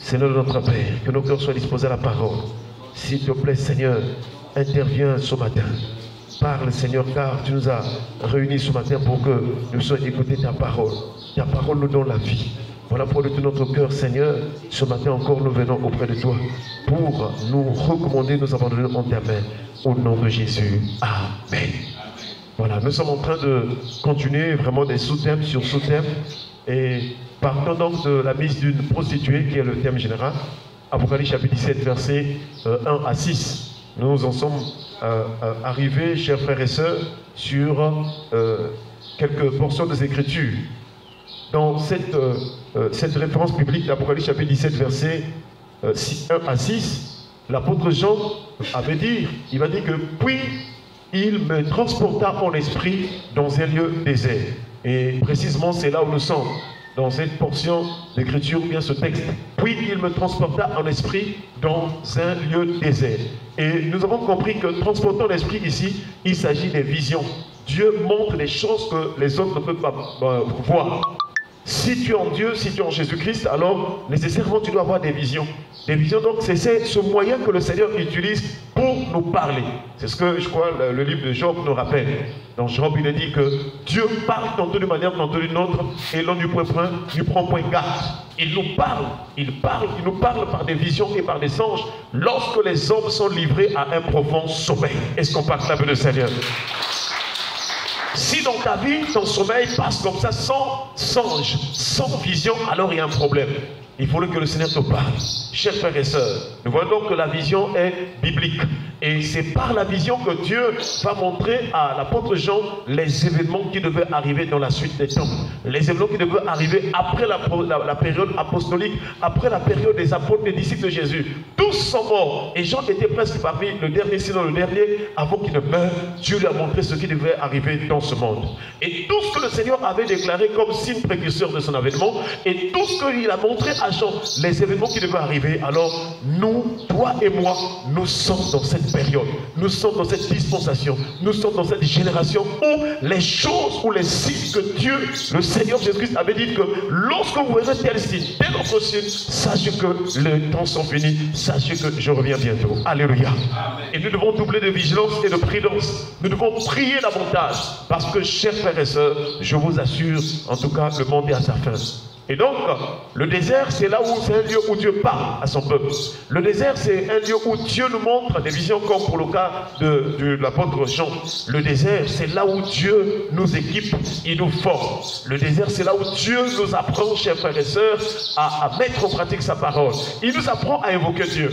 Seigneur de notre Père, que nos cœurs soient disposés à la parole. S'il te plaît, Seigneur, interviens ce matin. Parle, Seigneur, car tu nous as réunis ce matin pour que nous soyons écoutés ta parole. Ta parole nous donne la vie. Voilà pour de tout notre cœur, Seigneur. Ce matin encore, nous venons auprès de toi pour nous recommander, nous abandonner en ta main. Au nom de Jésus. Amen. Voilà, nous sommes en train de continuer vraiment des sous-thèmes sur sous-thèmes. Et partons donc de la mise d'une prostituée, qui est le thème général. Apocalypse chapitre 17, versets 1 à 6. Nous en sommes arrivés, chers frères et sœurs, sur quelques portions des Écritures. Dans cette référence biblique d'Apocalypse chapitre 17, versets 1 à 6, l'apôtre Jean avait dit, il va dire que puis il me transporta en esprit dans un lieu désert. Et précisément c'est là où nous sommes, dans cette portion d'écriture, ou bien ce texte. Puis il me transporta en esprit dans un lieu désert. Et nous avons compris que transporter en esprit ici, il s'agit des visions. Dieu montre des choses que les autres ne peuvent pas voir. Si tu es en Dieu, si tu es en Jésus-Christ, alors nécessairement tu dois avoir des visions. Des visions, donc c'est ce moyen que le Seigneur utilise pour nous parler. C'est ce que je crois le livre de Job nous rappelle. Dans Job, il est dit que Dieu parle tantôt d'une manière, tantôt d'une autre, et l'on ne prend point garde. Il nous parle, il nous parle par des visions et par des songes lorsque les hommes sont livrés à un profond sommeil. Est-ce qu'on parle là-bas le Seigneur? Si dans ta vie, ton sommeil passe comme ça, sans songe, sans vision, alors il y a un problème. Il faut que le Seigneur te parle. Chers frères et sœurs, nous voyons donc que la vision est biblique. Et c'est par la vision que Dieu va montrer à l'apôtre Jean les événements qui devaient arriver dans la suite des temps. Les événements qui devaient arriver après la période apostolique, après la période des apôtres, des disciples de Jésus. Tous sont morts. Et Jean était presque parmi le dernier, sinon le dernier, avant qu'il ne meure. Dieu lui a montré ce qui devait arriver dans ce monde. Et tout ce que le Seigneur avait déclaré comme signe précurseur de son avènement, et tout ce qu'il a montré à Jean, les événements qui devaient arriver, alors nous, toi et moi, nous sommes dans cette période, nous sommes dans cette dispensation, nous sommes dans cette génération où les choses, ou les signes que Dieu, le Seigneur Jésus-Christ avait dit que lorsque vous verrez tel signe, tel autre signe, sachez que les temps sont finis, sachez que je reviens bientôt. Alléluia. Amen. Et nous devons doubler de vigilance et de prudence. Nous devons prier davantage parce que, chers frères et sœurs, je vous assure, en tout cas, le monde est à sa fin. Et donc, le désert, c'est là où c'est un lieu où Dieu parle à son peuple. Le désert, c'est un lieu où Dieu nous montre des visions, comme pour le cas de l'apôtre Jean. Le désert, c'est là où Dieu nous équipe, il nous forme. Le désert, c'est là où Dieu nous apprend, chers frères et sœurs, à mettre en pratique sa parole. Il nous apprend à invoquer Dieu.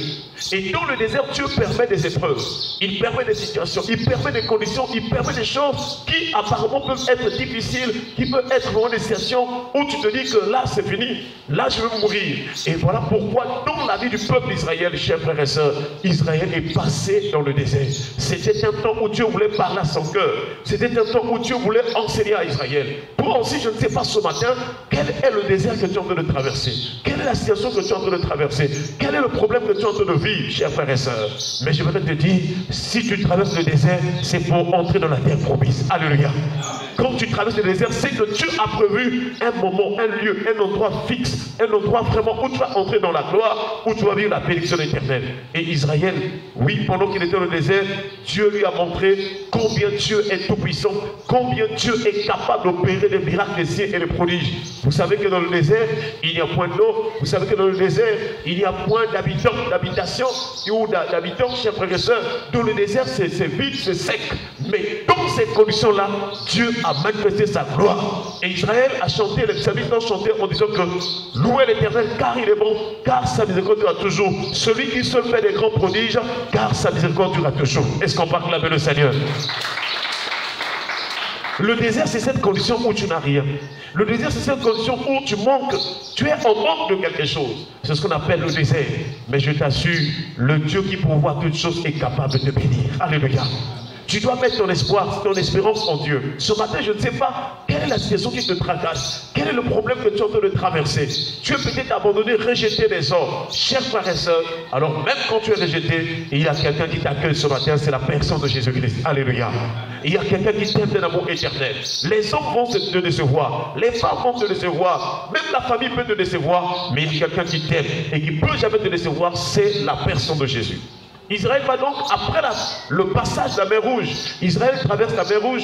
Et dans le désert, Dieu permet des épreuves. Il permet des situations, il permet des conditions, il permet des choses qui apparemment peuvent être difficiles, qui peuvent être vraiment des situations où tu te dis que là, c'est fini, là je vais mourir. Et voilà pourquoi dans la vie du peuple d'Israël, chers frères et sœurs, Israël est passé dans le désert. C'était un temps où Dieu voulait parler à son cœur. C'était un temps où Dieu voulait enseigner à Israël. Toi aussi, je ne sais pas ce matin, quel est le désert que tu es en train de traverser? Quelle est la situation que tu es en train de traverser? Quel est le problème que tu es en train de vivre, chers frères et sœurs? Mais je voudrais te dire, si tu traverses le désert, c'est pour entrer dans la terre promise. Alléluia. Quand tu traverses le désert, c'est que Dieu a prévu un moment, un lieu, un endroit fixe, un endroit vraiment où tu vas entrer dans la gloire, où tu vas vivre la bénédiction éternelle. Et Israël, oui, pendant qu'il était dans le désert, Dieu lui a montré combien Dieu est tout puissant, combien Dieu est capable d'opérer des miracles, des signes et des prodiges. Vous savez que dans le désert, il n'y a point d'eau. Vous savez que dans le désert, il n'y a point d'habitants, d'habitation ou d'habitants, chers frères et sœurs. Dans le désert, c'est vide, c'est sec. Mais dans ces conditions-là, Dieu a manifesté sa gloire. Et Israël a chanté, les psalmistes ont chanté en disant que louez l'Éternel car il est bon, car sa miséricorde durera toujours. Celui qui seul fait des grands prodiges, car sa miséricorde durera toujours. Est-ce qu'on parle avec le Seigneur? Le désert, c'est cette condition où tu n'as rien. Le désert, c'est cette condition où tu manques. Tu es en manque de quelque chose. C'est ce qu'on appelle le désert. Mais je t'assure, le Dieu qui pourvoit toutes choses est capable de te bénir. Alléluia. Tu dois mettre ton espoir, ton espérance en Dieu. Ce matin, je ne sais pas quel Quelle est la situation qui te tracasse? Quel est le problème que tu es en train de traverser? Tu es peut-être abandonné, rejeté des hommes. Chers frères et sœurs, alors même quand tu es rejeté, il y a quelqu'un qui t'accueille ce matin, c'est la personne de Jésus-Christ. Alléluia. Il y a quelqu'un qui t'aime d'un amour éternel. Les hommes vont te décevoir, les femmes vont te décevoir, même la famille peut te décevoir, mais il y a quelqu'un qui t'aime et qui ne peut jamais te décevoir, c'est la personne de Jésus. Israël va donc, après le passage de la mer Rouge, Israël traverse la mer Rouge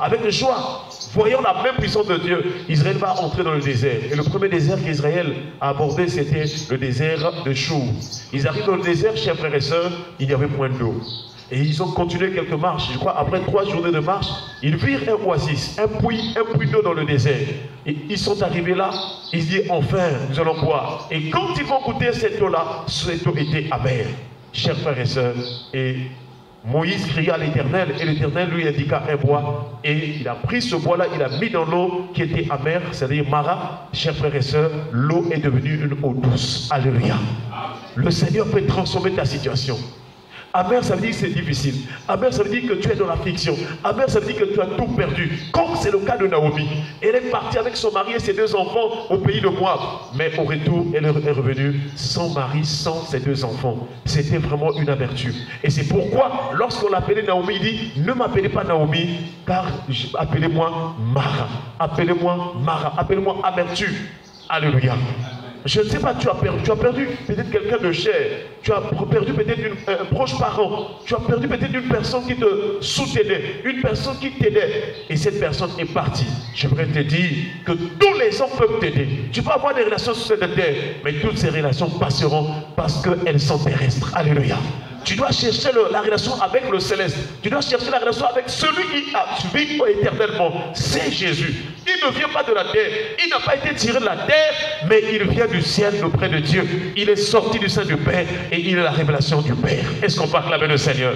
avec joie, voyant la même puissance de Dieu. Israël va entrer dans le désert. Et le premier désert qu'Israël a abordé, c'était le désert de Chour. Ils arrivent dans le désert, chers frères et sœurs, il y avait point d'eau. Et ils ont continué quelques marches. Je crois après 3 journées de marche, ils virent un oasis, un puits d'eau dans le désert. Et ils sont arrivés là, ils disent enfin, nous allons boire. Et quand ils vont goûter cette eau-là, cette eau était amère. Chers frères et sœurs, et Moïse cria à l'Éternel, et l'Éternel lui indiqua un bois. Et il a pris ce bois-là, il a mis dans l'eau qui était amère, c'est-à-dire Mara. Chers frères et sœurs, l'eau est devenue une eau douce. Alléluia. Le Seigneur peut transformer ta situation. Amer, ça veut dire que c'est difficile. Amer, ça veut dire que tu es dans l'affliction. Amer, ça veut dire que tu as tout perdu. Comme c'est le cas de Naomi. Elle est partie avec son mari et ses 2 enfants au pays de Moab. Mais au retour, elle est revenue sans mari, sans ses 2 enfants. C'était vraiment une amertume. Et c'est pourquoi, lorsqu'on l'appelait Naomi, il dit, ne m'appelez pas Naomi, car appelez-moi Mara. Appelez-moi Mara. Appelez-moi amertume. Alléluia. Je ne sais pas, tu as perdu peut-être quelqu'un de cher, tu as perdu peut-être un proche parent, tu as perdu peut-être une personne qui te soutenait, une personne qui t'aidait, et cette personne est partie. J'aimerais te dire que tous les hommes peuvent t'aider. Tu peux avoir des relations sur cette terre, mais toutes ces relations passeront parce qu'elles sont terrestres. Alléluia. Tu dois chercher la relation avec le céleste. Tu dois chercher la relation avec celui qui a vécu éternellement. C'est Jésus. Il ne vient pas de la terre. Il n'a pas été tiré de la terre, mais il vient du ciel auprès de Dieu. Il est sorti du sein du Père et il est la révélation du Père. Est-ce qu'on peut acclamer le Seigneur?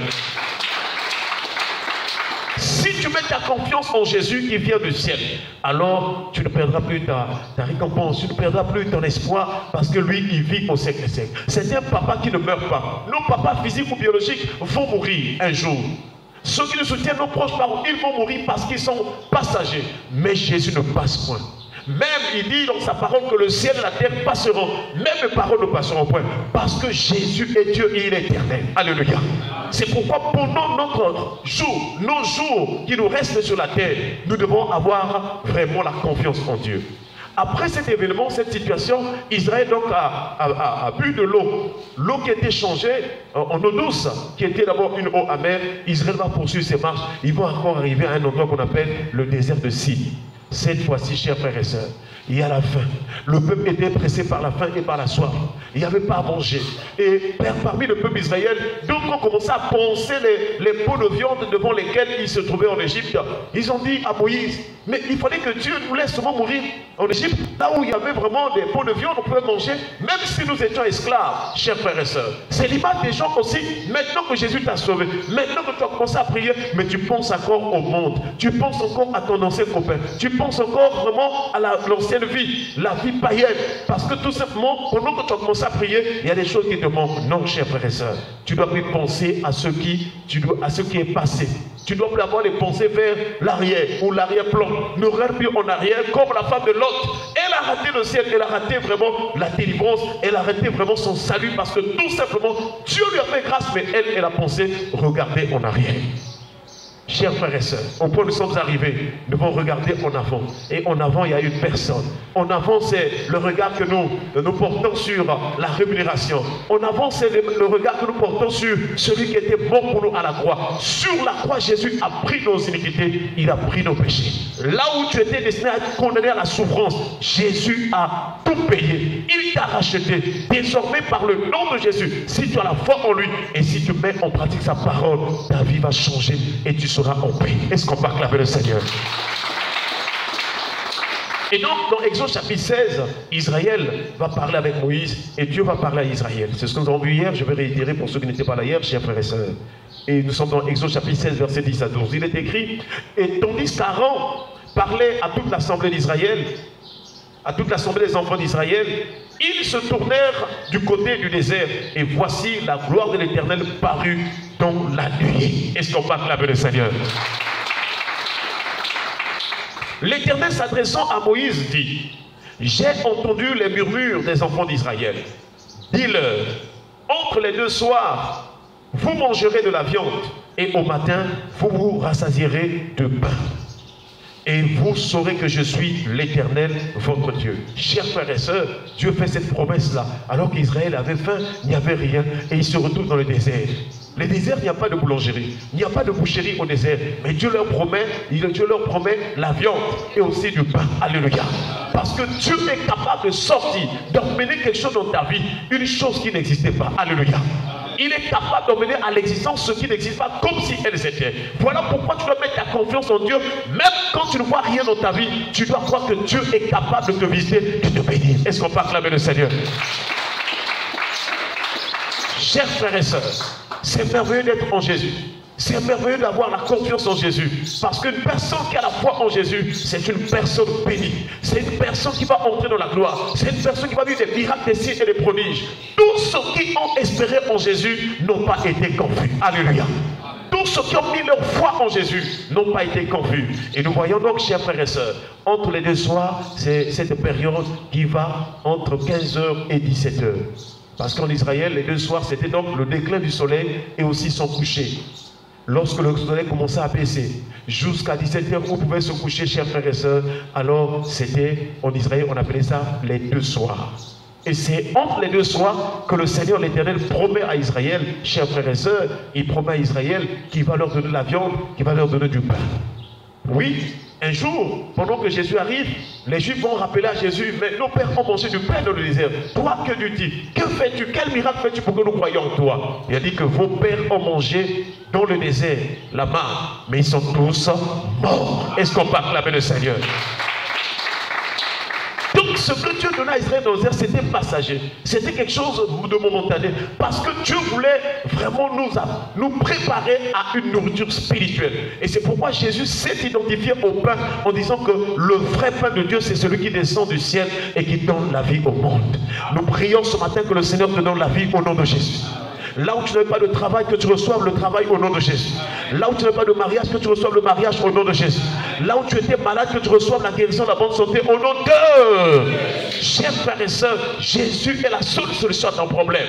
Si tu mets ta confiance en Jésus qui vient du ciel, alors tu ne perdras plus ta récompense, tu ne perdras plus ton espoir, parce que lui, il vit au siècle des siècles. C'est un papa qui ne meurt pas. Nos papas physiques ou biologiques vont mourir un jour. Ceux qui nous soutiennent, nos proches parents, ils vont mourir parce qu'ils sont passagers. Mais Jésus ne passe point. Même il dit dans sa parole que le ciel et la terre passeront. Même les paroles ne passeront point. Parce que Jésus est Dieu et il est éternel. Alléluia. C'est pourquoi pendant nos jours qui nous restent sur la terre, nous devons avoir vraiment la confiance en Dieu. Après cet événement, cette situation, Israël donc a bu de l'eau. L'eau qui était changée en eau douce, qui était d'abord une eau amère. Israël va poursuivre ses marches. Ils vont encore arriver à un endroit qu'on appelle le désert de Sin. Cette fois-ci, chers frères et sœurs, il y a la faim. Le peuple était pressé par la faim et par la soif. Il n'y avait pas à manger. Et parmi le peuple israélien, donc on commençait à poncer les pots de viande devant lesquels ils se trouvaient en Égypte. Ils ont dit à Moïse, mais il fallait que Dieu nous laisse seulement mourir en Égypte, là où il y avait vraiment des pots de viande, on pouvait manger, même si nous étions esclaves, chers frères et sœurs. C'est l'image des gens aussi, maintenant que Jésus t'a sauvé, maintenant que tu as commencé à prier, mais tu penses encore au monde, tu penses encore à ton ancien copain, tu penses encore vraiment à l'ancienne vie, la vie païenne, parce que tout simplement, pendant que tu as commencé à prier, il y a des choses qui te manquent. Non, chers frères et sœurs, tu dois plus penser à ce qui est passé. Tu dois plus avoir les pensées vers l'arrière ou l'arrière-plan. Ne regarde plus en arrière comme la femme de Lot. Elle a raté le ciel, elle a raté vraiment la délivrance, elle a raté vraiment son salut parce que tout simplement, Dieu lui a fait grâce, mais elle a pensé regarder en arrière. Chers frères et sœurs, au point où nous sommes arrivés, nous devons regarder en avant. Et en avant, il y a une personne. En avant, c'est le regard que nous portons sur la rémunération. En avant, c'est le regard que nous portons sur celui qui était mort pour nous à la croix. Sur la croix, Jésus a pris nos iniquités, il a pris nos péchés. Là où tu étais destiné à être condamné à la souffrance, Jésus a tout payé. Il t'a racheté. Désormais, par le nom de Jésus, si tu as la foi en lui et si tu mets en pratique sa parole, ta vie va changer et tu seras en paix. Est-ce qu'on peut acclamer le Seigneur? Et donc, dans Exode chapitre 16, Israël va parler avec Moïse et Dieu va parler à Israël. C'est ce que nous avons vu hier, je vais réitérer pour ceux qui n'étaient pas là hier, chers frères et sœurs. Et nous sommes dans Exode chapitre 16, verset 10 à 12. Il est écrit, et tandis qu'Aaron parlait à toute l'assemblée d'Israël, à toute l'assemblée des enfants d'Israël, ils se tournèrent du côté du désert, et voici la gloire de l'Éternel parut dans la nuée. Est-ce qu'on peut acclamer le Seigneur? L'Éternel s'adressant à Moïse dit, j'ai entendu les murmures des enfants d'Israël. Dis-leur, entre les deux soirs, vous mangerez de la viande, et au matin, vous vous rassasierez de pain. Et vous saurez que je suis l'Éternel, votre Dieu. Chers frères et sœurs, Dieu fait cette promesse-là. Alors qu'Israël avait faim, il n'y avait rien, et il se retrouve dans le désert. Les déserts, il n'y a pas de boulangerie, il n'y a pas de boucherie au désert. Mais Dieu leur promet la viande et aussi du pain. Alléluia. Parce que Dieu est capable de sortir, d'emmener quelque chose dans ta vie, une chose qui n'existait pas. Alléluia. Il est capable d'emmener à l'existence ce qui n'existe pas comme si elles étaient. Voilà pourquoi tu dois mettre ta confiance en Dieu. Même quand tu ne vois rien dans ta vie, tu dois croire que Dieu est capable de te visiter, de te bénir. Est-ce qu'on peut acclamer le Seigneur? Chers frères et sœurs, c'est merveilleux d'être en Jésus. C'est merveilleux d'avoir la confiance en Jésus. Parce qu'une personne qui a la foi en Jésus, c'est une personne bénie. C'est une personne qui va entrer dans la gloire. C'est une personne qui va vivre des miracles, des signes et des prodiges. Tous ceux qui ont espéré en Jésus n'ont pas été confus. Alléluia. Tous ceux qui ont mis leur foi en Jésus n'ont pas été confus. Et nous voyons donc, chers frères et sœurs, entre les deux soirs, c'est cette période qui va entre 15h et 17h. Parce qu'en Israël, les deux soirs, c'était donc le déclin du soleil et aussi son coucher. Lorsque le soleil commençait à baisser, jusqu'à 17h, on pouvait se coucher, chers frères et sœurs. Alors, c'était, en Israël, on appelait ça les deux soirs. Et c'est entre les deux soirs que le Seigneur l'Éternel promet à Israël, chers frères et sœurs, il promet à Israël qu'il va leur donner la viande, qu'il va leur donner du pain. Oui, un jour, pendant que Jésus arrive, les Juifs vont rappeler à Jésus, mais nos pères ont mangé du pain dans le désert. Toi, que tu dis? Que fais-tu? Quel miracle fais-tu pour que nous croyions en toi? Il a dit que vos pères ont mangé dans le désert la manne, mais ils sont tous morts. Est-ce qu'on peut acclamer le Seigneur? Donc ce que Dieu donnait à Israël dans le désert, c'était passager. C'était quelque chose de momentané. Parce que Dieu voulait vraiment nous préparer à une nourriture spirituelle. Et c'est pourquoi Jésus s'est identifié au pain en disant que le vrai pain de Dieu, c'est celui qui descend du ciel et qui donne la vie au monde. Nous prions ce matin que le Seigneur te donne la vie au nom de Jésus. Là où tu n'as pas de travail, que tu reçoives le travail au nom de Jésus. Là où tu n'as pas de mariage, que tu reçoives le mariage au nom de Jésus. Là où tu étais malade, que tu reçoives la guérison, la bonne santé au nom de... Chers frères et sœurs, Jésus est la seule solution à ton problème.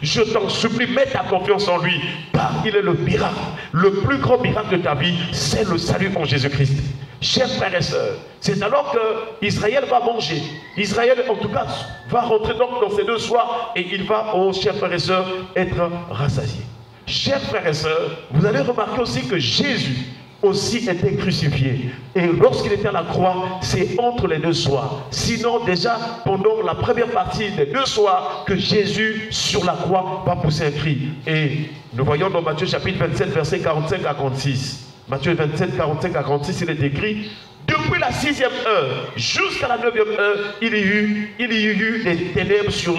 Je t'en supplie, mets ta confiance en lui, car il est le miracle. Le plus grand miracle de ta vie, c'est le salut en Jésus-Christ. Chers frères et sœurs, c'est alors que Israël va manger. Israël, en tout cas, va rentrer donc dans ces deux soirs et il va, oh, chers frères et sœurs, être rassasié. Chers frères et sœurs, vous allez remarquer aussi que Jésus aussi était crucifié. Et lorsqu'il était à la croix, c'est entre les deux soirs. Sinon, déjà, pendant la première partie des deux soirs, que Jésus, sur la croix, va pousser un cri. Et nous voyons dans Matthieu chapitre 27, versets 45 à 46. Matthieu 27, 45 à 46, il est écrit: depuis la 6e heure jusqu'à la 9e heure, il y a eu des ténèbres sur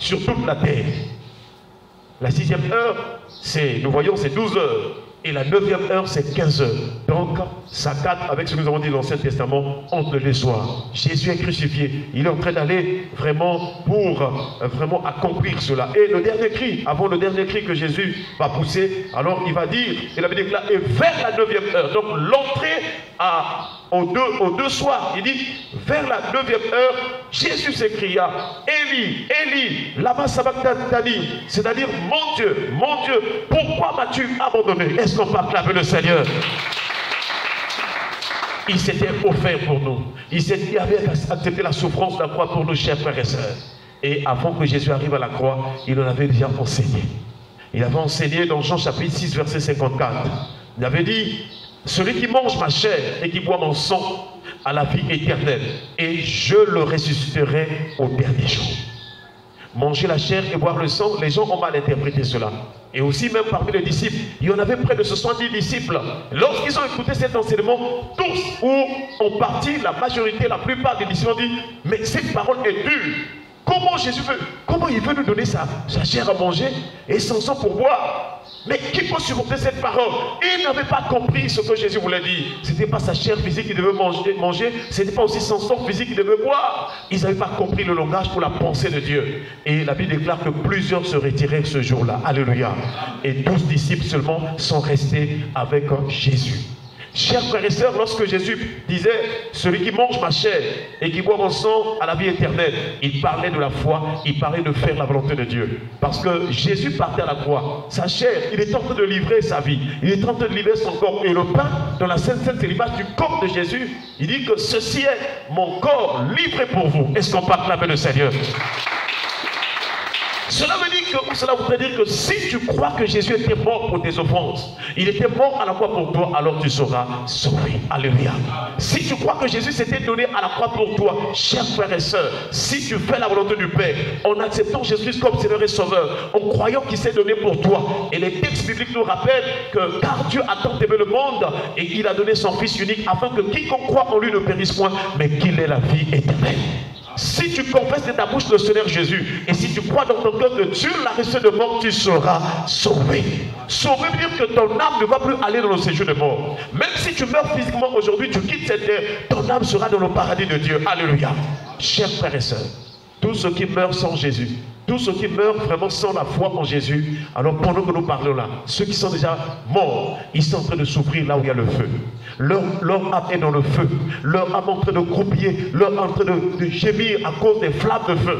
toute la terre. La 6e heure, nous voyons, c'est 12 heures. Et la 9e heure, c'est 15 heures. Donc, ça cadre avec ce que nous avons dit dans l'Ancien Testament, entre les soirs. Jésus est crucifié. Il est en train d'aller vraiment pour vraiment accomplir cela. Et le dernier cri, avant le dernier cri que Jésus va pousser, alors il va dire, il avait déclaré, vers la 9e heure. Donc, l'entrée aux deux soirs, il dit, vers la 9e heure, Jésus s'écria, Élie, Élie, lama sabachthani, c'est-à-dire, mon Dieu, pourquoi m'as-tu abandonné? Est-ce qu'on peut acclamer le Seigneur? Il s'était offert pour nous. Il avait accepté la souffrance de la croix pour nous, chers frères et sœurs. Et avant que Jésus arrive à la croix, il en avait déjà enseigné. Il avait enseigné dans Jean chapitre 6, verset 54. Il avait dit, celui qui mange ma chair et qui boit mon sang a la vie éternelle, et je le ressusciterai au dernier jour. Manger la chair et boire le sang, les gens ont mal interprété cela. Et aussi même parmi les disciples, il y en avait près de 70 disciples. Lorsqu'ils ont écouté cet enseignement, tous ou en partie, la majorité, la plupart des disciples ont dit, mais cette parole est dure. Comment il veut nous donner sa chair à manger et son sang pour boire? Mais qui peut supporter cette parole? Ils n'avaient pas compris ce que Jésus voulait dire. Ce n'était pas sa chair physique qui devait manger, ce n'était pas aussi son sang physique qui devait boire. Ils n'avaient pas compris le langage pour la pensée de Dieu. Et la Bible déclare que plusieurs se retiraient ce jour-là. Alléluia. Et 12 disciples seulement sont restés avec Jésus. Chers frères et sœurs, lorsque Jésus disait « Celui qui mange ma chair et qui boit mon sang a la vie éternelle », il parlait de la foi, il parlait de faire la volonté de Dieu. Parce que Jésus partait à la croix. Sa chair, il est en train de livrer sa vie. Il est en train de livrer son corps. Et le pain, dans la Sainte Seine, c'est l'image du corps de Jésus. Il dit que ceci est mon corps livré pour vous. Est-ce qu'on peut acclamer le Seigneur? Cela voudrait dire que si tu crois que Jésus était mort pour tes offenses, il était mort à la croix pour toi, alors tu seras sauvé. Alléluia. Si tu crois que Jésus s'était donné à la croix pour toi, chers frères et sœurs, si tu fais la volonté du Père, en acceptant Jésus comme Seigneur et Sauveur, en croyant qu'il s'est donné pour toi, et les textes bibliques nous rappellent que car Dieu a tant aimé le monde, et qu'il a donné son Fils unique, afin que quiconque croit en lui ne périsse point, mais qu'il ait la vie éternelle. Si tu confesses de ta bouche le Seigneur Jésus, et si tu crois dans ton cœur que Dieu l'a ressuscité de mort, tu seras sauvé. Sauvé veut dire que ton âme ne va plus aller dans le séjour de mort. Même si tu meurs physiquement aujourd'hui, tu quittes cette terre, ton âme sera dans le paradis de Dieu. Alléluia. Chers frères et sœurs, tous ceux qui meurent sans Jésus, tous ceux qui meurent vraiment sans la foi en Jésus, alors pendant que nous parlons là, ceux qui sont déjà morts, ils sont en train de souffrir là où il y a le feu. Leur âme est dans le feu. Leur âme est en train de croupiller, leur âme est en train de gémir à cause des flammes de feu.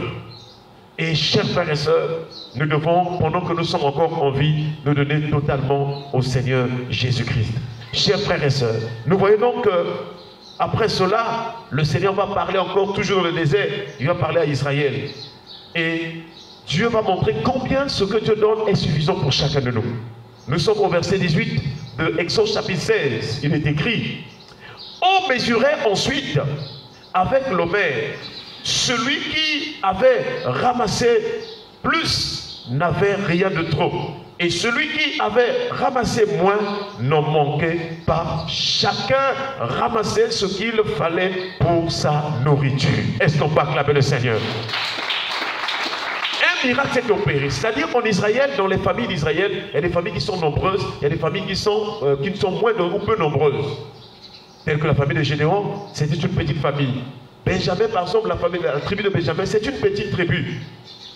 Et chers frères et sœurs, nous devons, pendant que nous sommes encore en vie, nous donner totalement au Seigneur Jésus-Christ. Chers frères et sœurs, nous voyons donc que après cela, le Seigneur va parler encore, toujours dans le désert, il va parler à Israël. Et Dieu va montrer combien ce que Dieu donne est suffisant pour chacun de nous. Nous sommes au verset 18 de Exode chapitre 16. Il est écrit: on mesurait ensuite avec l'homère. Celui qui avait ramassé plus n'avait rien de trop. Et celui qui avait ramassé moins n'en manquait pas. Chacun ramassait ce qu'il fallait pour sa nourriture. Est-ce qu'on peut acclamer le Seigneur? Un miracle s'est opéré. C'est-à-dire qu'en Israël, dans les familles d'Israël, il y a des familles qui sont nombreuses, il y a des familles qui ne sont moins ou peu nombreuses. Telle que la famille de Gédéon, c'était une petite famille. Benjamin, par exemple, la tribu de Benjamin, c'est une petite tribu.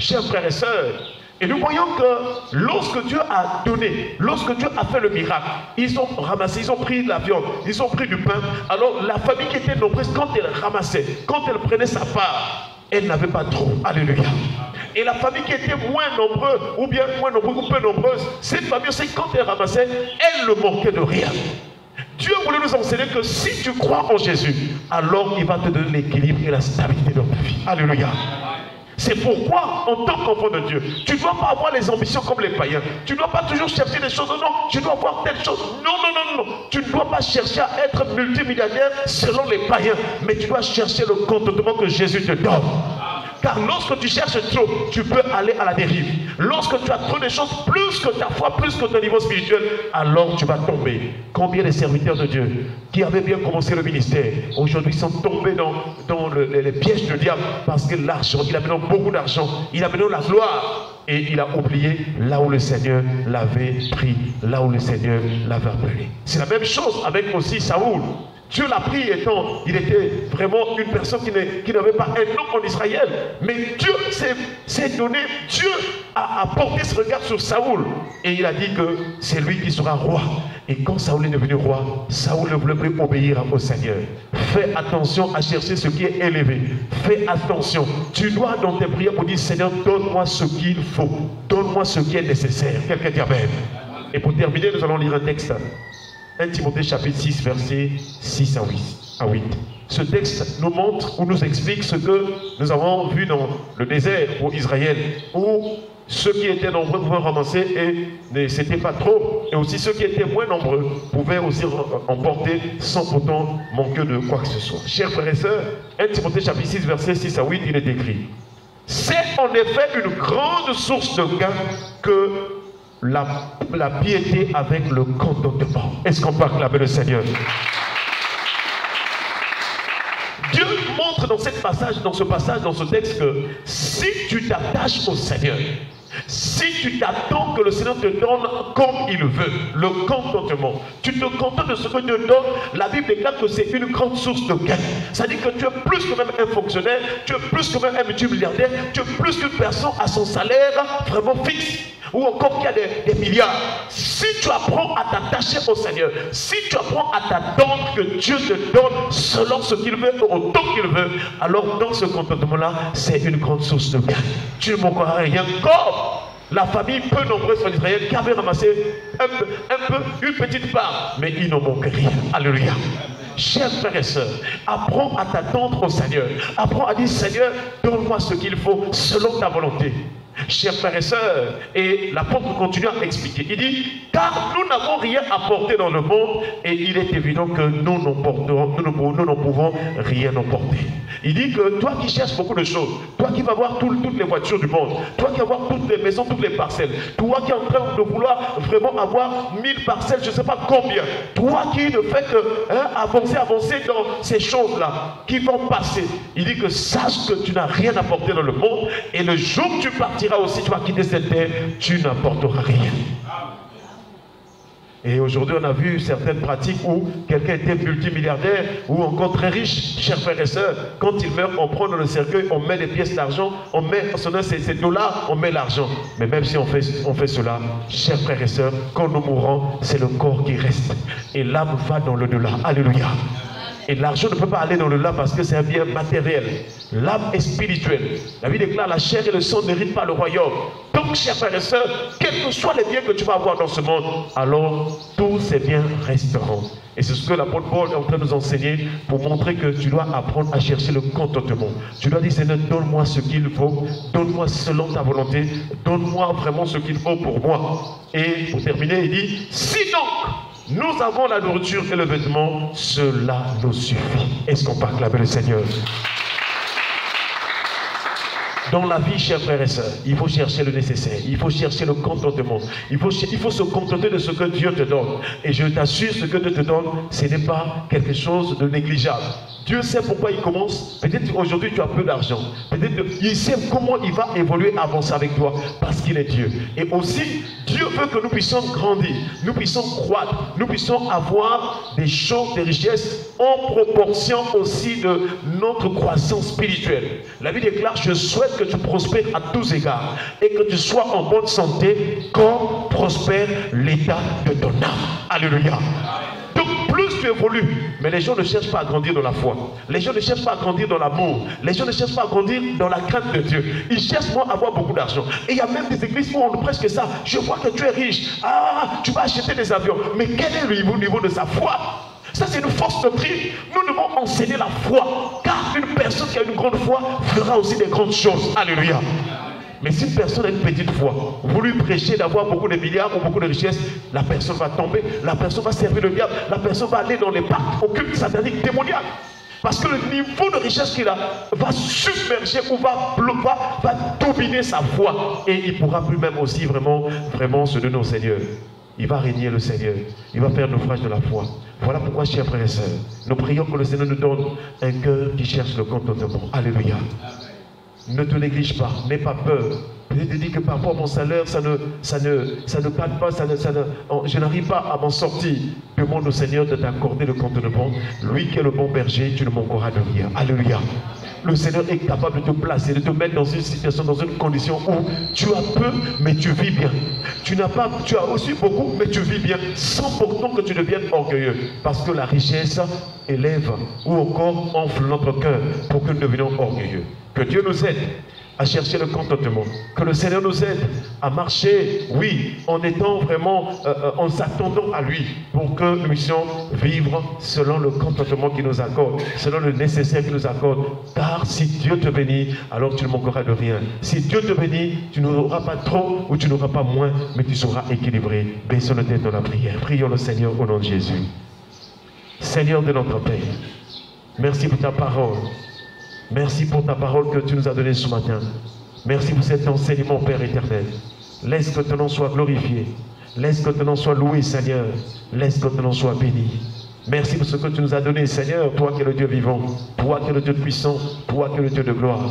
Chers frères et sœurs, et nous voyons que lorsque Dieu a donné, lorsque Dieu a fait le miracle, ils ont ramassé, ils ont pris de la viande, ils ont pris du pain. Alors la famille qui était nombreuse, quand elle ramassait, quand elle prenait sa part, elle n'avait pas trop. Alléluia. Et la famille qui était moins nombreuse, ou bien moins nombreuse, ou peu nombreuse, cette famille aussi, quand elle ramassait, elle ne manquait de rien. Dieu voulait nous enseigner que si tu crois en Jésus, alors il va te donner l'équilibre et la stabilité dans ta vie. Alléluia. C'est pourquoi, en tant qu'enfant de Dieu, tu ne dois pas avoir les ambitions comme les païens. Tu ne dois pas toujours chercher des choses. Non, tu dois avoir telle chose. Non, non, non, non. Tu ne dois pas chercher à être multimilliardaire selon les païens. Mais tu dois chercher le contentement que Jésus te donne. Car lorsque tu cherches trop, tu peux aller à la dérive. Lorsque tu as trop de choses, plus que ta foi, plus que ton niveau spirituel, alors tu vas tomber. Combien de serviteurs de Dieu qui avaient bien commencé le ministère, aujourd'hui sont tombés dans les pièges du diable parce que l'argent, il a maintenant beaucoup d'argent, il a maintenant la gloire. Et il a oublié là où le Seigneur l'avait pris, là où le Seigneur l'avait appelé. C'est la même chose avec aussi Saoul. Dieu l'a pris étant, il était vraiment une personne qui n'avait pas un nom en Israël. Mais Dieu s'est donné, Dieu a porté ce regard sur Saoul. Et il a dit que c'est lui qui sera roi. Et quand Saoul est devenu roi, Saoul ne voulait plus obéir au Seigneur. Fais attention à chercher ce qui est élevé. Fais attention. Tu dois dans tes prières pour dire: Seigneur, donne-moi ce qu'il faut. Donne-moi ce qui est nécessaire. Quelqu'un dit amen. Et pour terminer, nous allons lire un texte. 1 Timothée chapitre 6, versets 6 à 8. Ce texte nous montre ou nous explique ce que nous avons vu dans le désert pour Israël, où ceux qui étaient nombreux pouvaient ramasser et c'était pas trop, et aussi ceux qui étaient moins nombreux pouvaient aussi emporter sans pourtant manquer de quoi que ce soit. Chers frères et sœurs, 1 Timothée chapitre 6, versets 6 à 8, il est écrit: c'est en effet une grande source de gain que la piété avec le contentement. Est-ce qu'on peut acclamer le Seigneur? Dieu montre dans ce passage, dans ce texte, que si tu t'attaches au Seigneur, si tu t'attends que le Seigneur te donne comme il veut, le contentement, tu te contentes de ce que Dieu donne, la Bible déclare que c'est une grande source de gain. C'est-à-dire que tu es plus que même un fonctionnaire, tu es plus que même un multimilliardaire, tu es plus qu'une personne à son salaire vraiment fixe. ou encore qui a des milliards, si tu apprends à t'attacher au Seigneur, si tu apprends à t'attendre que Dieu te donne selon ce qu'il veut, au temps qu'il veut, alors dans ce contentement-là, c'est une grande source de gain. Tu ne manqueras rien. Comme la famille peu nombreuse en Israël qui avait ramassé une petite part, mais il n'en manque rien. Alléluia. Chers frères et sœurs, apprends à t'attendre au Seigneur. Apprends à dire, Seigneur, donne-moi ce qu'il faut selon ta volonté. Chers frères et sœurs, et l'apôtre continue à expliquer. Il dit, car nous n'avons rien apporté dans le monde, et il est évident que nous n'en pouvons rien emporter. Il dit que toi qui cherches beaucoup de choses, toi qui vas voir toutes les voitures du monde, toi qui vas voir toutes les maisons, toutes les parcelles, toi qui es en train de vouloir vraiment avoir 1000 parcelles, je ne sais pas combien, toi qui ne fais que avancer dans ces choses-là qui vont passer, il dit que sache que tu n'as rien apporté dans le monde, et le jour où tu partiras aussi, tu vas quitter cette terre, tu n'apporteras rien. Et aujourd'hui, on a vu certaines pratiques où quelqu'un était multimilliardaire ou encore très riche, chers frères et sœurs. Quand il meurt, on prend dans le cercueil, on met des pièces d'argent, on met ces dollars, on met l'argent. Mais même si on fait cela, chers frères et sœurs, quand nous mourrons, c'est le corps qui reste. Et l'âme va dans le delà. Alléluia. Et l'argent ne peut pas aller dans le là parce que c'est un bien matériel. L'âme est spirituelle. La Bible déclare, la chair et le sang n'héritent pas le royaume. Donc, chers frères et sœurs, quels que soient les biens que tu vas avoir dans ce monde, alors tous ces biens resteront. Et c'est ce que l'apôtre Paul est en train de nous enseigner pour montrer que tu dois apprendre à chercher le contentement. Tu dois dire, Seigneur, donne-moi ce qu'il faut, donne-moi selon ta volonté, donne-moi vraiment ce qu'il faut pour moi. Et pour terminer, il dit, sinon, nous avons la nourriture et le vêtement, cela nous suffit. Est-ce qu'on peut acclamer le Seigneur? Dans la vie, chers frères et sœurs, il faut chercher le nécessaire, il faut chercher le contentement, il faut se contenter de ce que Dieu te donne. Et je t'assure, ce que Dieu te donne, ce n'est pas quelque chose de négligeable. Dieu sait pourquoi il commence. Peut-être aujourd'hui tu as peu d'argent. Peut-être il sait comment il va évoluer, avancer avec toi. Parce qu'il est Dieu. Et aussi, Dieu veut que nous puissions grandir. Nous puissions croître. Nous puissions avoir des choses, des richesses en proportion aussi de notre croissance spirituelle. La Bible déclare, je souhaite que tu prospères à tous égards. Et que tu sois en bonne santé comme prospère l'état de ton âme. Alléluia. Plus tu évolues, mais les gens ne cherchent pas à grandir dans la foi. Les gens ne cherchent pas à grandir dans l'amour. Les gens ne cherchent pas à grandir dans la crainte de Dieu. Ils cherchent à avoir beaucoup d'argent. Et il y a même des églises où on ne prêche que ça. Je vois que tu es riche. Ah, tu vas acheter des avions. Mais quel est le niveau de sa foi? Ça, c'est une fausse doctrine. Nous devons enseigner la foi. Car une personne qui a une grande foi fera aussi des grandes choses. Alléluia. Mais si une personne a une petite foi, vous lui prêchez d'avoir beaucoup de milliards ou beaucoup de richesses, la personne va tomber, la personne va servir le diable, la personne va aller dans les pactes occultes, sataniques, démoniaques. Parce que le niveau de richesse qu'il a va submerger ou va dominer sa foi. Et il ne pourra plus même aussi vraiment se donner au Seigneur. Il va régner le Seigneur. Il va faire naufrage de la foi. Voilà pourquoi, chers frères et sœurs, nous prions que le Seigneur nous donne un cœur qui cherche le contentement. Alléluia. Ne te néglige pas, n'aie pas peur. Peut-être te dis que parfois mon salaire, ça ne cadre pas, je n'arrive pas à m'en sortir. Demande au Seigneur de t'accorder le contentement. Lui qui est le bon berger, tu ne manqueras de rien. Alléluia. Le Seigneur est capable de te placer, de te mettre dans une situation, dans une condition où tu as peu, mais tu vis bien. Tu as aussi beaucoup, mais tu vis bien, sans pourtant que tu deviennes orgueilleux. Parce que la richesse élève ou encore enfle notre cœur pour que nous devenions orgueilleux. Que Dieu nous aide à chercher le contentement. Que le Seigneur nous aide à marcher, oui, en étant vraiment, en s'attendant à lui, pour que nous puissions vivre selon le contentement qu'il nous accorde, selon le nécessaire qu'il nous accorde. Car si Dieu te bénit, alors tu ne manqueras de rien. Si Dieu te bénit, tu n'auras pas trop ou tu n'auras pas moins, mais tu seras équilibré. Baissons nos têtes dans la prière. Prions le Seigneur au nom de Jésus. Seigneur de notre Père, merci pour ta parole. Merci pour ta parole que tu nous as donnée ce matin. Merci pour cet enseignement, Père éternel. Laisse que ton nom soit glorifié. Laisse que ton nom soit loué, Seigneur. Laisse que ton nom soit béni. Merci pour ce que tu nous as donné, Seigneur. Toi qui es le Dieu vivant. Toi qui es le Dieu puissant. Toi qui es le Dieu de gloire.